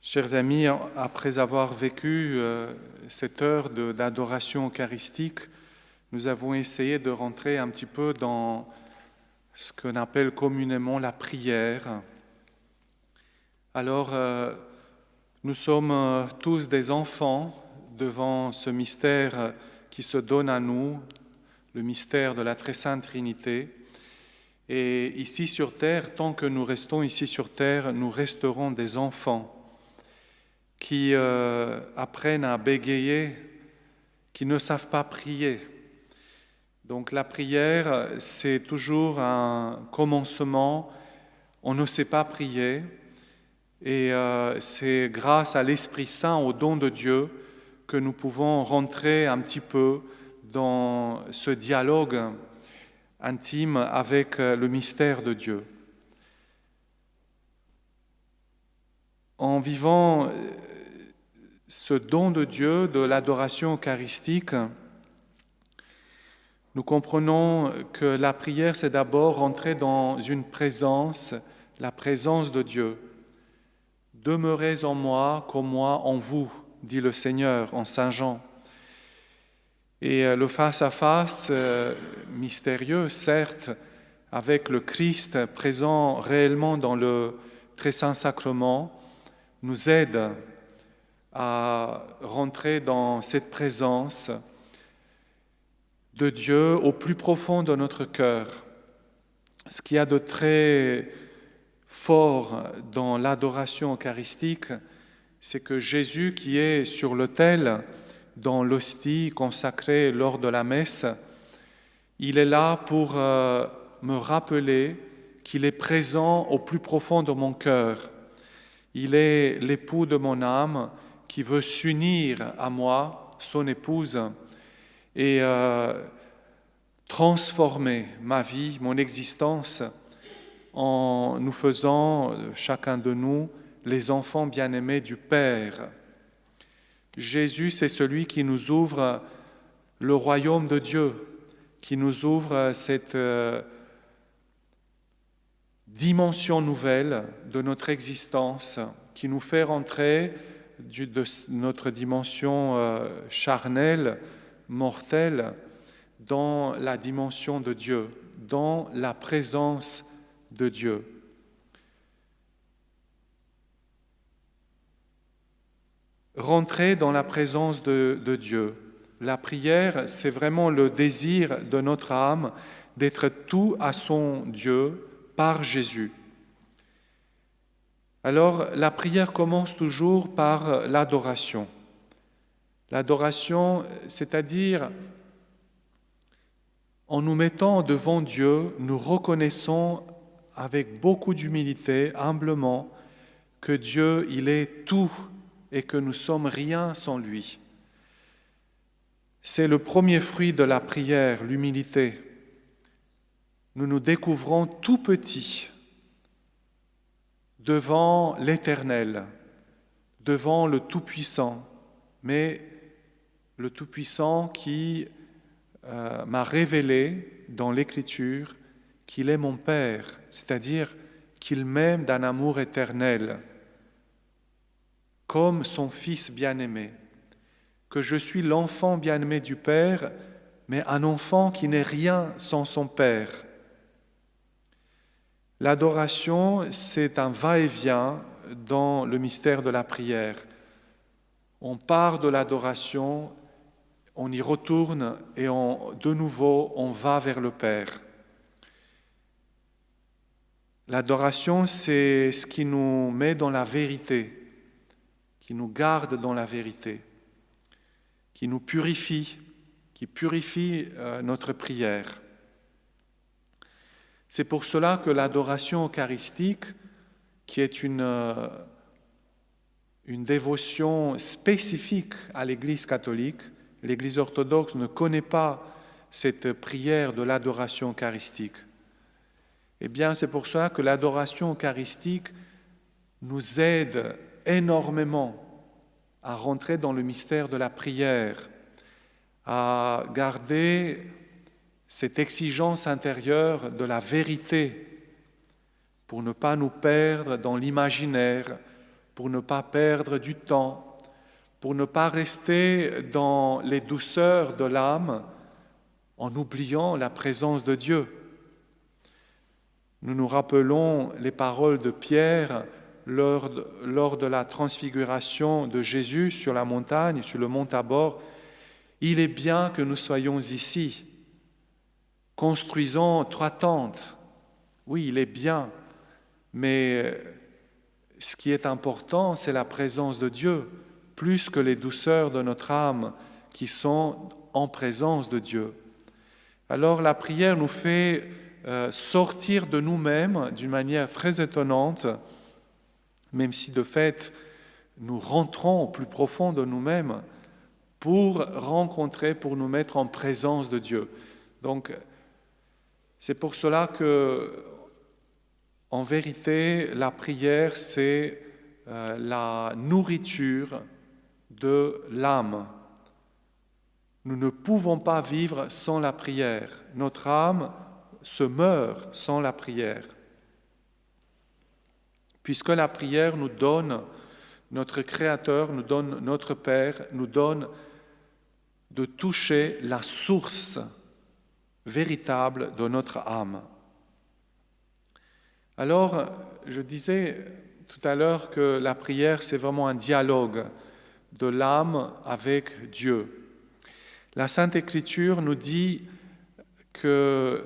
Chers amis, après avoir vécu cette heure d'adoration eucharistique, nous avons essayé de rentrer un petit peu dans ce qu'on appelle communément la prière. Alors, nous sommes tous des enfants devant ce mystère qui se donne à nous, le mystère de la Très Sainte Trinité. Et ici sur terre, tant que nous restons ici sur terre, nous resterons des enfants qui apprennent à bégayer, qui ne savent pas prier. Donc la prière, c'est toujours un commencement, on ne sait pas prier, et c'est grâce à l'Esprit Saint, au don de Dieu, que nous pouvons rentrer un petit peu dans ce dialogue intime avec le mystère de Dieu. En vivant ce don de Dieu, de l'adoration eucharistique, nous comprenons que la prière, c'est d'abord rentrer dans une présence, la présence de Dieu. « Demeurez en moi comme moi en vous », dit le Seigneur en Saint Jean. Et le face-à-face mystérieux, certes, avec le Christ présent réellement dans le Très Saint Sacrement, nous aide à rentrer dans cette présence de Dieu au plus profond de notre cœur. Ce qu'il y a de très fort dans l'adoration eucharistique, c'est que Jésus qui est sur l'autel, dans l'hostie consacrée lors de la messe, il est là pour me rappeler qu'il est présent au plus profond de mon cœur. Il est l'époux de mon âme qui veut s'unir à moi, son épouse, et transformer ma vie, mon existence, en nous faisant, chacun de nous, les enfants bien-aimés du Père. Jésus, c'est celui qui nous ouvre le royaume de Dieu, qui nous ouvre cette dimension nouvelle de notre existence, qui nous fait rentrer de notre dimension charnelle, mortelle, dans la dimension de Dieu, dans la présence de Dieu. Rentrer dans la présence de Dieu. La prière, c'est vraiment le désir de notre âme d'être tout à son Dieu par Jésus. Alors, la prière commence toujours par l'adoration. L'adoration, c'est-à-dire, en nous mettant devant Dieu, nous reconnaissons avec beaucoup d'humilité, humblement, que Dieu, il est tout et que nous sommes rien sans lui. C'est le premier fruit de la prière, l'humilité. Nous nous découvrons tout petits devant l'Éternel, devant le Tout-Puissant, mais le Tout-Puissant qui m'a révélé dans l'Écriture qu'il est mon Père, c'est-à-dire qu'il m'aime d'un amour éternel, comme son Fils bien-aimé, que je suis l'enfant bien-aimé du Père, mais un enfant qui n'est rien sans son Père. L'adoration, c'est un va-et-vient dans le mystère de la prière. On part de l'adoration, on y retourne et de nouveau, on va vers le Père. L'adoration, c'est ce qui nous met dans la vérité, qui nous garde dans la vérité, qui nous purifie, qui purifie notre prière. C'est pour cela que l'adoration eucharistique, qui est une dévotion spécifique à l'Église catholique, l'Église orthodoxe ne connaît pas cette prière de l'adoration eucharistique. Eh bien, c'est pour cela que l'adoration eucharistique nous aide énormément à rentrer dans le mystère de la prière, à garder cette exigence intérieure de la vérité pour ne pas nous perdre dans l'imaginaire pour ne pas perdre du temps, pour ne pas rester dans les douceurs de l'âme en oubliant la présence de Dieu. Nous nous rappelons les paroles de Pierre lors de la transfiguration de Jésus sur la montagne, sur le mont Tabor. Il est bien que nous soyons ici, construisons 3 tentes. Oui, il est bien, mais ce qui est important, c'est la présence de Dieu, plus que les douceurs de notre âme qui sont en présence de Dieu. Alors la prière nous fait sortir de nous-mêmes d'une manière très étonnante, même si de fait nous rentrons au plus profond de nous-mêmes pour rencontrer, pour nous mettre en présence de Dieu. Donc c'est pour cela que, en vérité, la prière, c'est la nourriture de l'âme. Nous ne pouvons pas vivre sans la prière. Notre âme se meurt sans la prière. Puisque la prière nous donne, notre Créateur nous donne, notre Père nous donne de toucher la source véritable de notre âme. Alors, je disais tout à l'heure que la prière, c'est vraiment un dialogue de l'âme avec Dieu. La Sainte Écriture nous dit que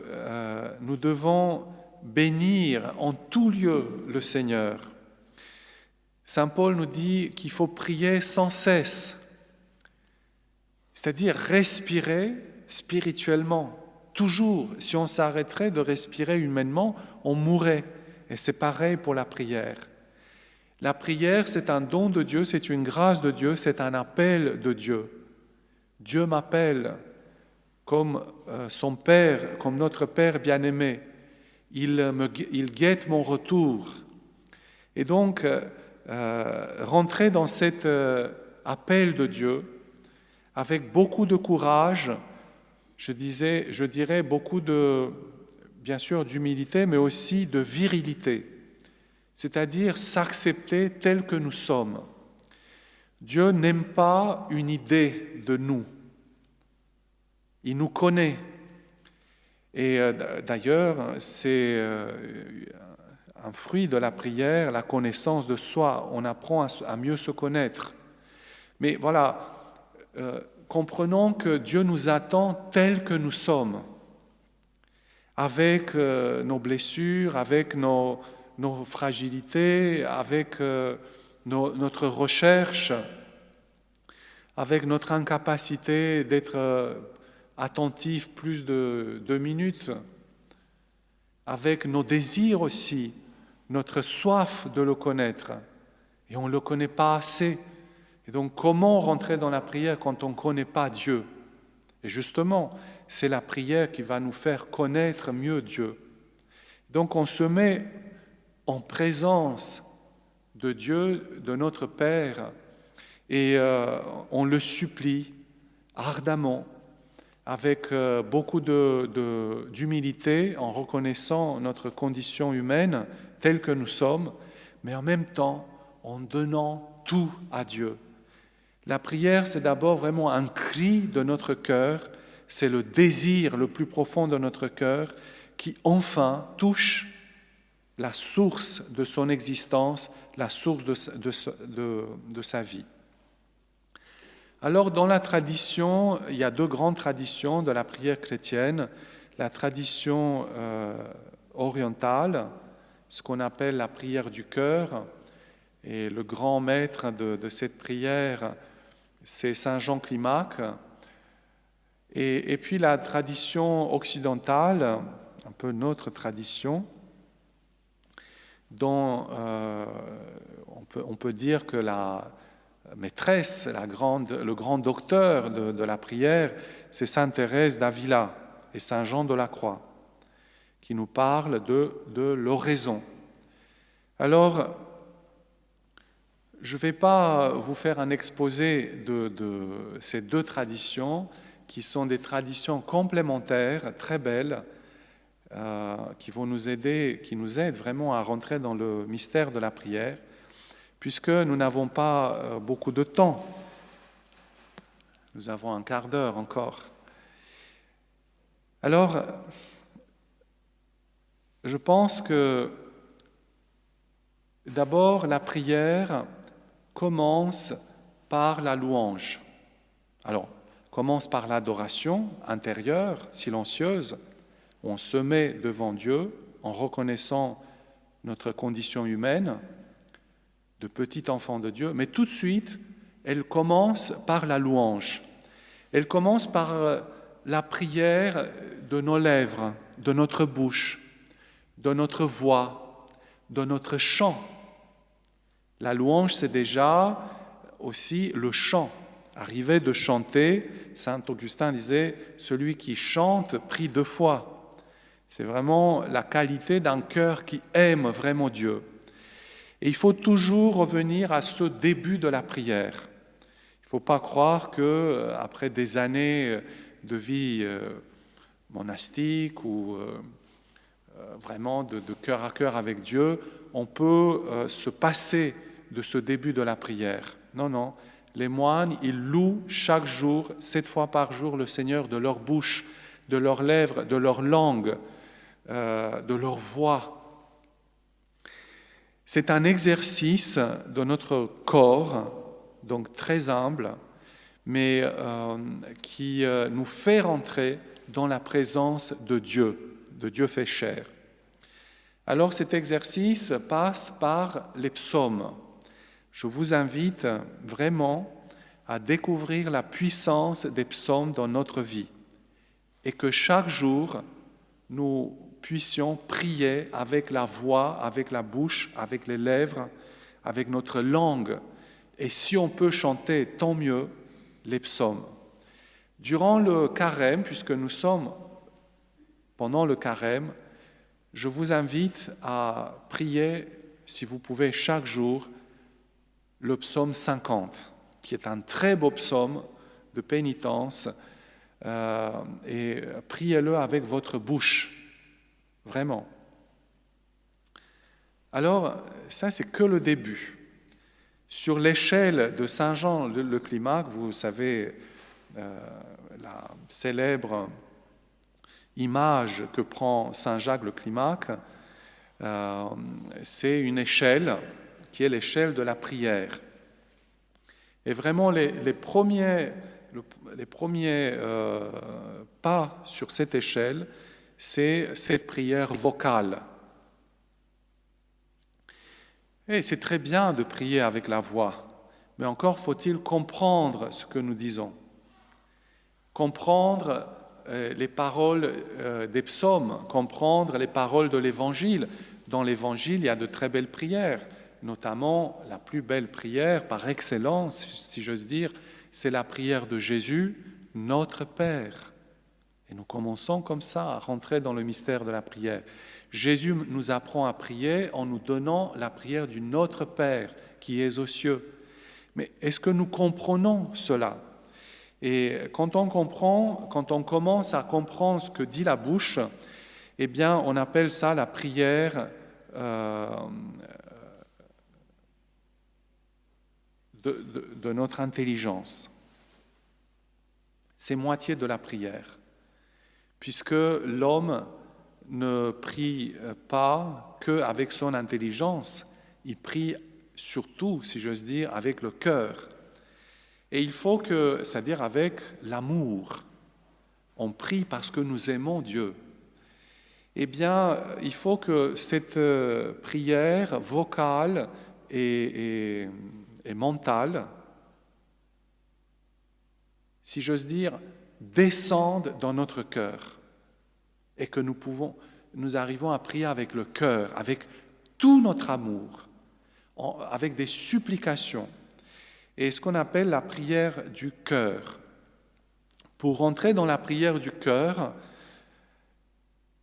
nous devons bénir en tout lieu le Seigneur. Saint Paul nous dit qu'il faut prier sans cesse, c'est-à-dire respirer spirituellement. Toujours, si on s'arrêterait de respirer humainement, on mourrait. Et c'est pareil pour la prière. La prière, c'est un don de Dieu, c'est une grâce de Dieu, c'est un appel de Dieu. Dieu m'appelle comme son Père, comme notre Père bien-aimé. Il guette mon retour. Et donc, rentrer dans cet appel de Dieu avec beaucoup de courage, je dirais beaucoup bien sûr, d'humilité, mais aussi de virilité, c'est-à-dire s'accepter tel que nous sommes. Dieu n'aime pas une idée de nous. Il nous connaît. Et d'ailleurs, c'est un fruit de la prière, la connaissance de soi. On apprend à mieux se connaître. Mais voilà, comprenons que Dieu nous attend tels que nous sommes, avec nos blessures, avec nos fragilités, avec notre recherche, avec notre incapacité d'être attentif plus de 2 minutes, avec nos désirs aussi, notre soif de le connaître. Et on ne le connaît pas assez. Et donc comment rentrer dans la prière quand on ne connaît pas Dieu? Et justement, c'est la prière qui va nous faire connaître mieux Dieu. Donc on se met en présence de Dieu, de notre Père, et on le supplie ardemment, avec beaucoup d'humilité, en reconnaissant notre condition humaine telle que nous sommes, mais en même temps en donnant tout à Dieu. La prière, c'est d'abord vraiment un cri de notre cœur, c'est le désir le plus profond de notre cœur qui enfin touche la source de son existence, la source de sa vie. Alors, dans la tradition, il y a 2 grandes traditions de la prière chrétienne. La tradition orientale, ce qu'on appelle la prière du cœur, et le grand maître de cette prière, c'est Saint Jean Climac. Et puis la tradition occidentale, un peu notre tradition, dont on peut dire que la maîtresse, le grand docteur de la prière, c'est Sainte Thérèse d'Avila et Saint Jean de la Croix, qui nous parlent de l'oraison. Alors, je ne vais pas vous faire un exposé de ces 2 traditions, qui sont des traditions complémentaires, très belles, qui nous aident vraiment à rentrer dans le mystère de la prière. puisque nous n'avons pas beaucoup de temps. Nous avons un quart d'heure encore. Alors, je pense que d'abord, la prière commence par la louange. Alors, commence par l'adoration intérieure, silencieuse, où on se met devant Dieu en reconnaissant notre condition humaine de petit enfant de Dieu, mais tout de suite, elle commence par la louange. Elle commence par la prière de nos lèvres, de notre bouche, de notre voix, de notre chant. La louange, c'est déjà aussi le chant. Arriver de chanter, saint Augustin disait, celui qui chante prie 2 fois. C'est vraiment la qualité d'un cœur qui aime vraiment Dieu. Et il faut toujours revenir à ce début de la prière. Il ne faut pas croire qu'après des années de vie monastique ou vraiment de cœur à cœur avec Dieu, on peut se passer de ce début de la prière. Non, non. Les moines, ils louent chaque jour, 7 fois par jour, le Seigneur de leur bouche, de leurs lèvres, de leur langue, de leur voix. C'est un exercice de notre corps, donc très humble, mais qui nous fait rentrer dans la présence de Dieu fait chair. Alors cet exercice passe par les psaumes. Je vous invite vraiment à découvrir la puissance des psaumes dans notre vie et que chaque jour, nous puissions prier avec la voix, avec la bouche, avec les lèvres, avec notre langue. Et si on peut chanter, tant mieux, les psaumes. Durant le carême, puisque nous sommes pendant le carême, je vous invite à prier, si vous pouvez, chaque jour, le psaume 50, qui est un très beau psaume de pénitence, et priez-le avec votre bouche. Vraiment. Alors, ça, c'est que le début. Sur l'échelle de Saint Jean le Climac, vous savez, la célèbre image que prend Saint Jacques le Climac, c'est une échelle qui est l'échelle de la prière. Et vraiment, les premiers pas sur cette échelle, c'est cette prière vocale. Et c'est très bien de prier avec la voix, mais encore faut-il comprendre ce que nous disons. Comprendre les paroles des psaumes, comprendre les paroles de l'Évangile. Dans l'Évangile, il y a de très belles prières, notamment la plus belle prière par excellence, si j'ose dire, c'est la prière de Jésus, notre Père. Et nous commençons comme ça à rentrer dans le mystère de la prière. Jésus nous apprend à prier en nous donnant la prière du Notre Père qui est aux cieux. Mais est-ce que nous comprenons cela ? Et quand on commence à comprendre ce que dit la bouche, eh bien, on appelle ça la prière de notre intelligence. C'est moitié de la prière, puisque l'homme ne prie pas qu'avec son intelligence, il prie surtout, si j'ose dire, avec le cœur. Et il faut c'est-à-dire avec l'amour, on prie parce que nous aimons Dieu. Eh bien, il faut que cette prière vocale et mentale, si j'ose dire, descende dans notre cœur et que nous arrivons à prier avec le cœur, avec tout notre amour, avec des supplications. Et ce qu'on appelle la prière du cœur. Pour rentrer dans la prière du cœur,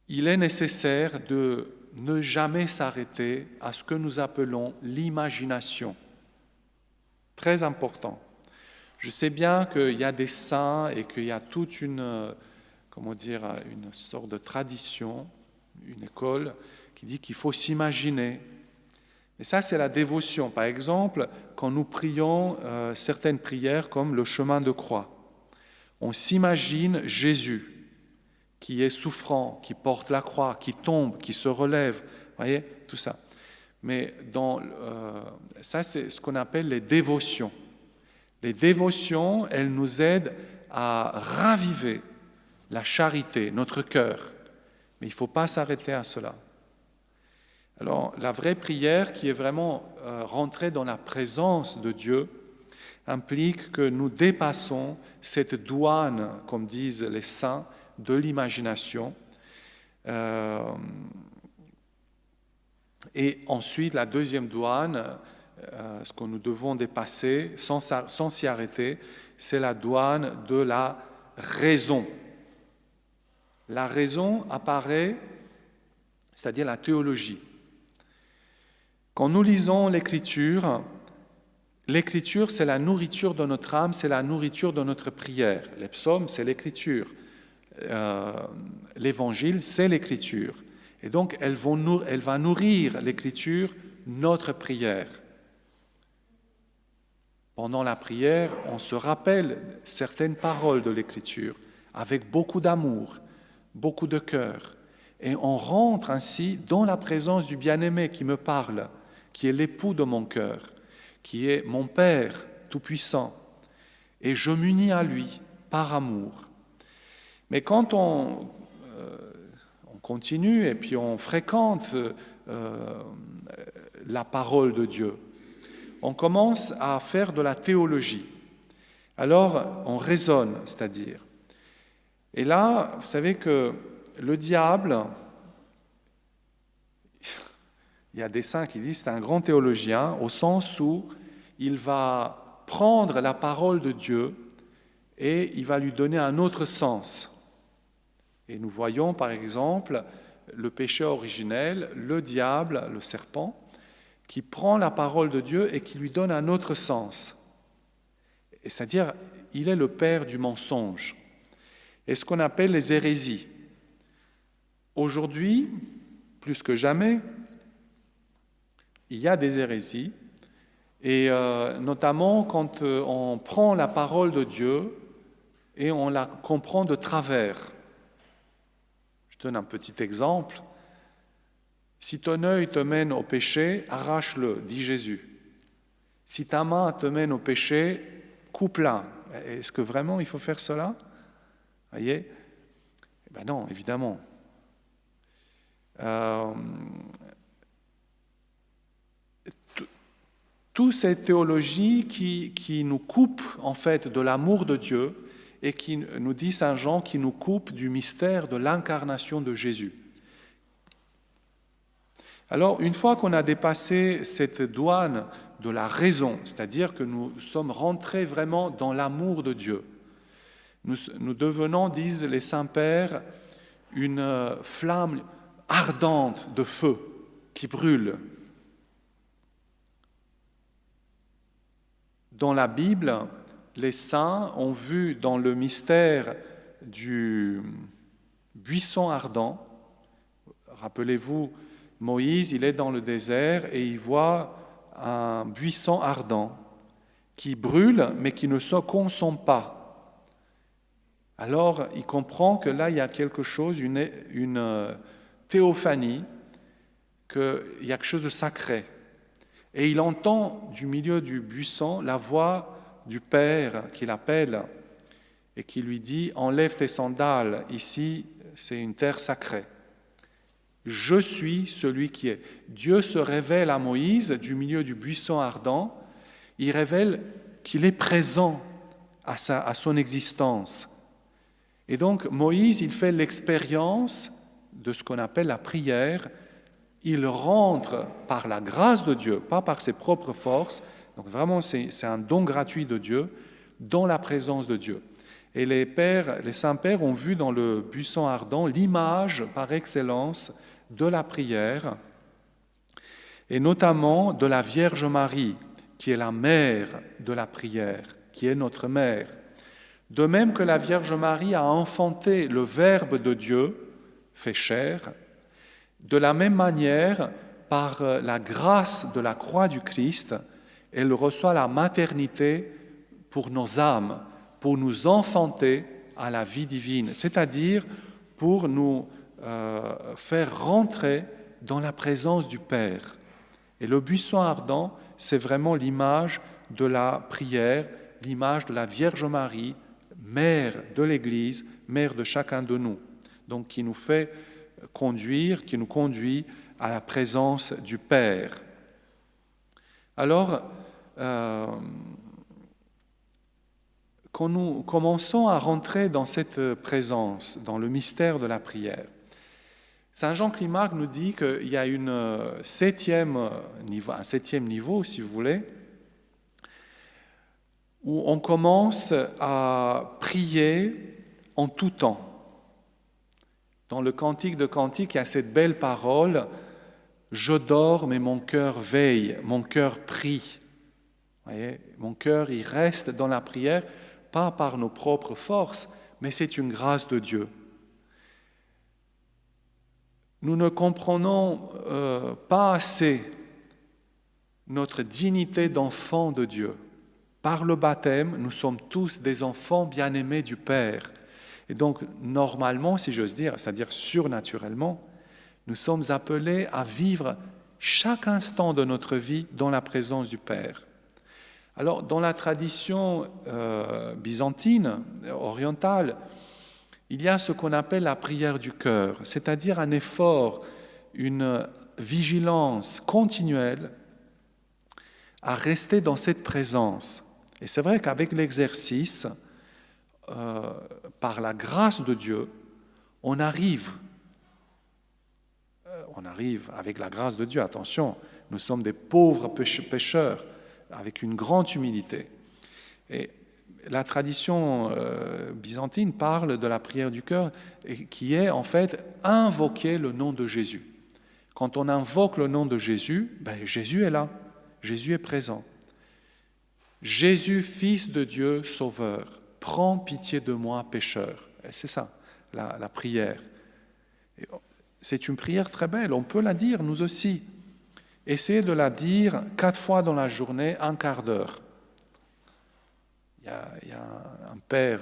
il est nécessaire de ne jamais s'arrêter à ce que nous appelons l'imagination. Très important. Je sais bien qu'il y a des saints et qu'il y a toute une sorte de tradition, une école qui dit qu'il faut s'imaginer. Et ça, c'est la dévotion. Par exemple, quand nous prions certaines prières comme le chemin de croix, on s'imagine Jésus qui est souffrant, qui porte la croix, qui tombe, qui se relève. Vous voyez, tout ça. Mais ça, c'est ce qu'on appelle les dévotions. Les dévotions, elles nous aident à raviver la charité, notre cœur. Mais il ne faut pas s'arrêter à cela. Alors, la vraie prière qui est vraiment rentrée dans la présence de Dieu implique que nous dépassons cette douane, comme disent les saints, de l'imagination. Et ensuite, la deuxième douane, ce que nous devons dépasser sans s'y arrêter, c'est la douane de la raison. La raison apparaît, c'est-à-dire la théologie. Quand nous lisons l'Écriture, c'est la nourriture de notre âme, c'est la nourriture de notre prière. Les psaumes, c'est l'Écriture. L'Évangile, c'est l'Écriture. Et donc, elle va nourrir l'Écriture, notre prière. Pendant la prière, on se rappelle certaines paroles de l'Écriture avec beaucoup d'amour, beaucoup de cœur. Et on rentre ainsi dans la présence du bien-aimé qui me parle, qui est l'époux de mon cœur, qui est mon Père tout-puissant. Et je m'unis à lui par amour. Mais quand on continue et puis on fréquente la parole de Dieu, on commence à faire de la théologie. Alors, on raisonne, c'est-à-dire. Et là, vous savez que le diable, il y a des saints qui disent que c'est un grand théologien, au sens où il va prendre la parole de Dieu et il va lui donner un autre sens. Et nous voyons, par exemple, le péché originel, le diable, le serpent, qui prend la parole de Dieu et qui lui donne un autre sens. Et c'est-à-dire, il est le père du mensonge. Et ce qu'on appelle les hérésies. Aujourd'hui, plus que jamais, il y a des hérésies, et notamment quand on prend la parole de Dieu et on la comprend de travers. Je donne un petit exemple. Si ton œil te mène au péché, arrache-le, dit Jésus. Si ta main te mène au péché, coupe-la. Est-ce que vraiment il faut faire cela? Voyez? Ben non, évidemment. Toute cette théologie qui nous coupe en fait de l'amour de Dieu et qui nous dit Saint Jean, qui nous coupe du mystère de l'incarnation de Jésus. Alors, une fois qu'on a dépassé cette douane de la raison, c'est-à-dire que nous sommes rentrés vraiment dans l'amour de Dieu, nous devenons, disent les saints-pères, une flamme ardente de feu qui brûle. Dans la Bible, les saints ont vu dans le mystère du buisson ardent, rappelez-vous, Moïse, il est dans le désert et il voit un buisson ardent qui brûle mais qui ne se consomme pas. Alors, il comprend que là, il y a quelque chose, une théophanie, qu'il y a quelque chose de sacré. Et il entend du milieu du buisson la voix du Père qui l'appelle et qui lui dit « Enlève tes sandales, ici c'est une terre sacrée. Je suis celui qui est. » Dieu se révèle à Moïse du milieu du buisson ardent, il révèle qu'il est présent à son existence. Et donc Moïse, il fait l'expérience de ce qu'on appelle la prière. Il rentre par la grâce de Dieu, pas par ses propres forces. Donc vraiment, c'est un don gratuit de Dieu, dans la présence de Dieu. Et les saints-pères ont vu dans le buisson ardent l'image par excellence de la prière, et notamment de la Vierge Marie, qui est la mère de la prière, qui est notre mère. De même que la Vierge Marie a enfanté le Verbe de Dieu, fait chair, de la même manière, par la grâce de la croix du Christ, elle reçoit la maternité pour nos âmes, pour nous enfanter à la vie divine, c'est-à-dire pour nous faire rentrer dans la présence du Père. Et le buisson ardent, c'est vraiment l'image de la prière, l'image de la Vierge Marie, mère de l'Église, mère de chacun de nous, donc qui nous fait conduire, qui nous conduit à la présence du Père. Alors, quand nous commençons à rentrer dans cette présence, dans le mystère de la prière, Saint Jean Climac nous dit qu'il y a un septième niveau, si vous voulez, où on commence à prier en tout temps. Dans le Cantique de Cantiques, il y a cette belle parole « Je dors, mais mon cœur veille, mon cœur prie ». Vous voyez, mon cœur, il reste dans la prière, pas par nos propres forces, mais c'est une grâce de Dieu. Nous ne comprenons pas assez notre dignité d'enfant de Dieu. Par le baptême, nous sommes tous des enfants bien-aimés du Père. Et donc, normalement, si j'ose dire, c'est-à-dire surnaturellement, nous sommes appelés à vivre chaque instant de notre vie dans la présence du Père. Alors, dans la tradition byzantine, orientale, il y a ce qu'on appelle la prière du cœur, c'est-à-dire un effort, une vigilance continuelle à rester dans cette présence. Et c'est vrai qu'avec l'exercice, par la grâce de Dieu, on arrive avec la grâce de Dieu, attention, nous sommes des pauvres pécheurs, avec une grande humilité. Et la tradition byzantine parle de la prière du cœur, qui est en fait invoquer le nom de Jésus. Quand on invoque le nom de Jésus, Jésus est là, Jésus est présent. Jésus, Fils de Dieu, Sauveur, prends pitié de moi, pécheur. Et c'est ça, la prière. Et c'est une prière très belle, on peut la dire, nous aussi. Essayez de la dire 4 fois dans la journée, un quart d'heure. Il y a un père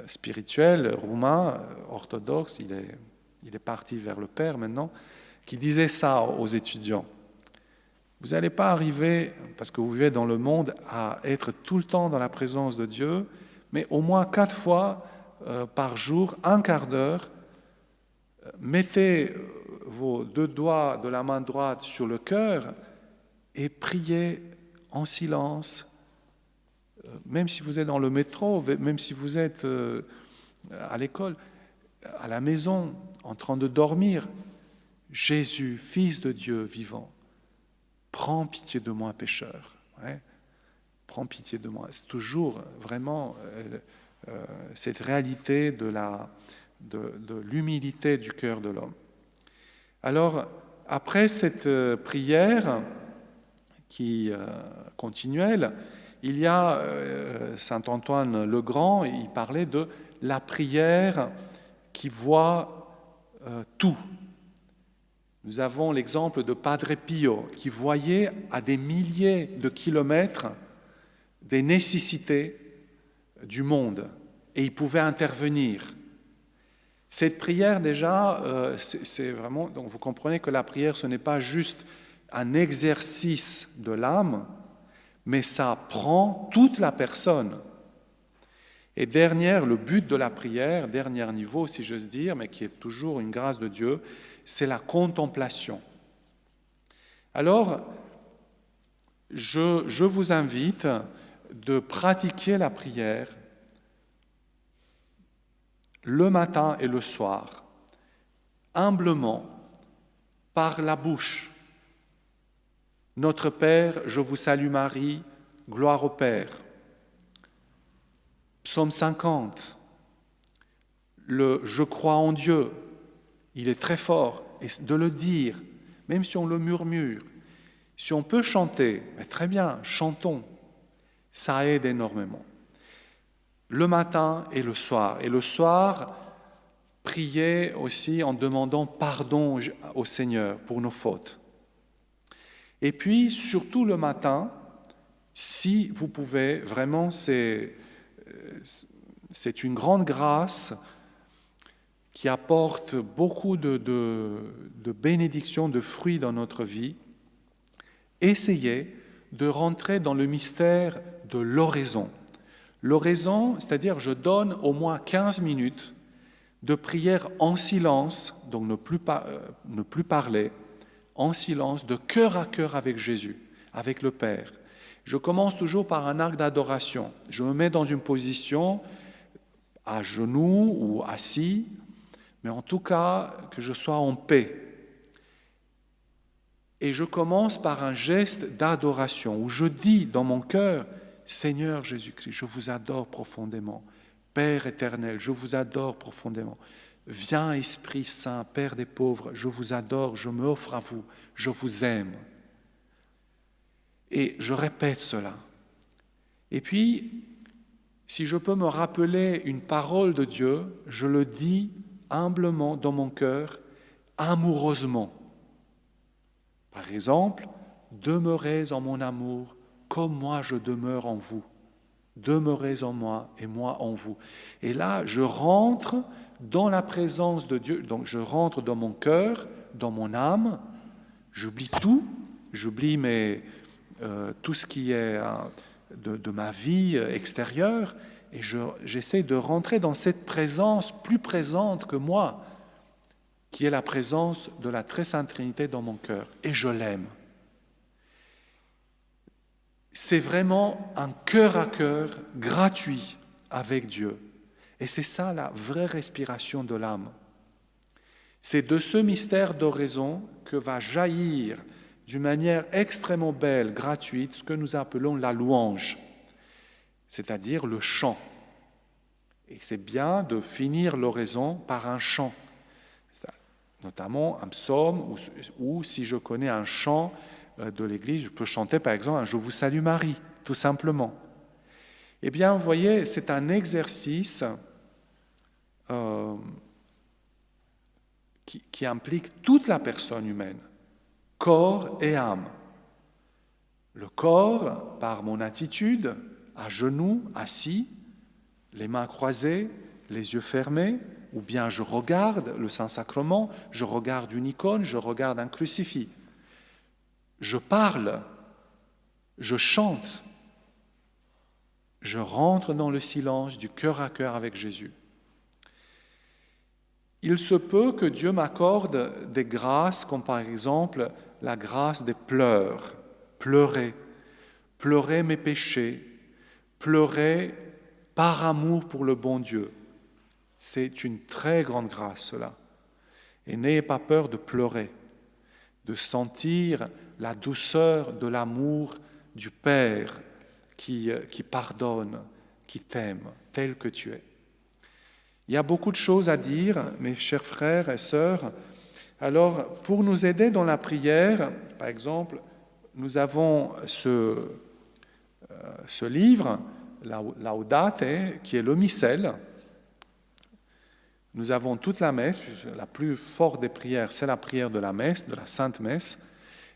spirituel, roumain, orthodoxe, il est parti vers le Père maintenant, qui disait ça aux étudiants. Vous n'allez pas arriver, parce que vous vivez dans le monde, à être tout le temps dans la présence de Dieu, mais au moins 4 fois par jour, un quart d'heure, mettez vos 2 doigts de la main droite sur le cœur et priez en silence, même si vous êtes dans le métro, même si vous êtes à l'école, à la maison, en train de dormir. Jésus, Fils de Dieu vivant, prends pitié de moi, pécheur. Ouais. Prends pitié de moi. C'est toujours vraiment cette réalité de l'humilité du cœur de l'homme. Alors, après cette prière qui continuelle, il y a saint Antoine le Grand, il parlait de la prière qui voit tout. Nous avons l'exemple de Padre Pio, qui voyait à des milliers de kilomètres des nécessités du monde, et il pouvait intervenir. Cette prière, déjà, c'est vraiment... Donc vous comprenez que la prière, ce n'est pas juste un exercice de l'âme, mais ça prend toute la personne. Et le but de la prière, dernier niveau, si j'ose dire, mais qui est toujours une grâce de Dieu, c'est la contemplation. Alors, je vous invite de pratiquer la prière le matin et le soir, humblement, par la bouche. Notre Père, je vous salue Marie, gloire au Père. Psaume 50, le « Je crois en Dieu », il est très fort, et de le dire, même si on le murmure. Si on peut chanter, très bien, chantons, ça aide énormément. Le matin et le soir. Et le soir, priez aussi en demandant pardon au Seigneur pour nos fautes. Et puis, surtout le matin, si vous pouvez, vraiment, c'est une grande grâce qui apporte beaucoup de bénédictions, de fruits dans notre vie. Essayez de rentrer dans le mystère de l'oraison. L'oraison, c'est-à-dire je donne au moins 15 minutes de prière en silence, donc ne plus parler, en silence, de cœur à cœur avec Jésus, avec le Père. Je commence toujours par un acte d'adoration. Je me mets dans une position à genoux ou assis, mais en tout cas que je sois en paix. Et je commence par un geste d'adoration où je dis dans mon cœur, Seigneur Jésus-Christ, je vous adore profondément. Père éternel, je vous adore profondément. Viens Esprit Saint, Père des pauvres, je vous adore, je m'offre à vous, je vous aime. Et je répète cela. Et puis, si je peux me rappeler une parole de Dieu, je le dis humblement dans mon cœur, amoureusement. Par exemple, demeurez en mon amour comme moi je demeure en vous. Demeurez en moi et moi en vous. Et là, je rentre dans la présence de Dieu, donc je rentre dans mon cœur, dans mon âme, j'oublie tout, j'oublie tout ce qui est de ma vie extérieure, et j'essaie de rentrer dans cette présence plus présente que moi, qui est la présence de la Très Sainte Trinité dans mon cœur, et je l'aime. C'est vraiment un cœur à cœur gratuit avec Dieu. Et c'est ça la vraie respiration de l'âme. C'est de ce mystère d'oraison que va jaillir d'une manière extrêmement belle, gratuite, ce que nous appelons la louange, c'est-à-dire le chant. Et c'est bien de finir l'oraison par un chant, notamment un psaume, ou si je connais un chant de l'Église, je peux chanter par exemple un « Je vous salue Marie », tout simplement. Eh bien, vous voyez, c'est un exercice qui implique toute la personne humaine, corps et âme. Le corps, par mon attitude, à genoux, assis, les mains croisées, les yeux fermés, ou bien je regarde le Saint-Sacrement, je regarde une icône, je regarde un crucifix. Je parle, je chante, je rentre dans le silence du cœur à cœur avec Jésus. Il se peut que Dieu m'accorde des grâces, comme par exemple la grâce des pleurs, pleurer mes péchés, pleurer par amour pour le bon Dieu. C'est une très grande grâce, cela. Et n'ayez pas peur de pleurer, de sentir la douceur de l'amour du Père qui pardonne, qui t'aime, tel que tu es. Il y a beaucoup de choses à dire, mes chers frères et sœurs. Alors, pour nous aider dans la prière, par exemple, nous avons ce livre, Laudate, qui est le missel. Nous avons toute la messe, la plus forte des prières, c'est la prière de la messe, de la Sainte Messe.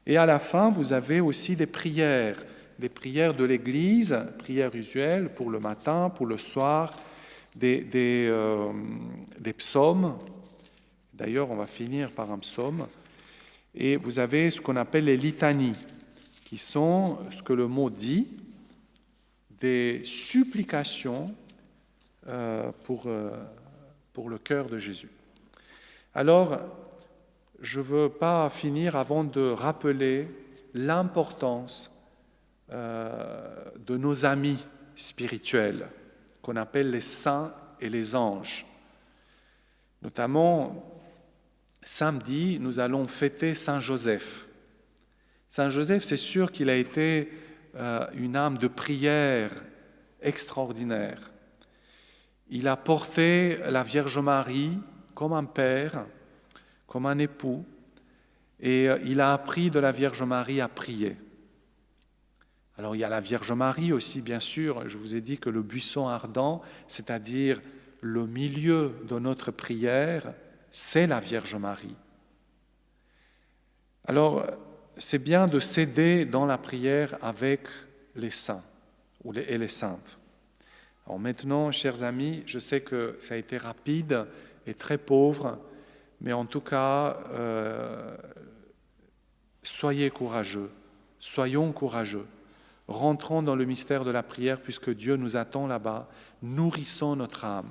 Et à la fin, vous avez aussi des prières de l'Église, prières usuelles pour le matin, pour le soir, des psaumes. D'ailleurs, on va finir par un psaume. Et vous avez ce qu'on appelle les litanies, qui sont, ce que le mot dit, des supplications pour le cœur de Jésus. Alors, je ne veux pas finir avant de rappeler l'importance de nos amis spirituels, qu'on appelle les saints et les anges. Notamment, samedi, nous allons fêter Saint Joseph. Saint Joseph, c'est sûr qu'il a été une âme de prière extraordinaire. Il a porté la Vierge Marie comme un père, comme un époux, et il a appris de la Vierge Marie à prier. Alors il y a la Vierge Marie aussi, bien sûr, je vous ai dit que le buisson ardent, c'est-à-dire le milieu de notre prière, c'est la Vierge Marie. Alors, c'est bien de s'aider dans la prière avec les saints et les saintes. Alors maintenant, chers amis, je sais que ça a été rapide et très pauvre, mais en tout cas, soyez courageux, soyons courageux. Rentrons dans le mystère de la prière puisque Dieu nous attend là-bas, nourrissons notre âme.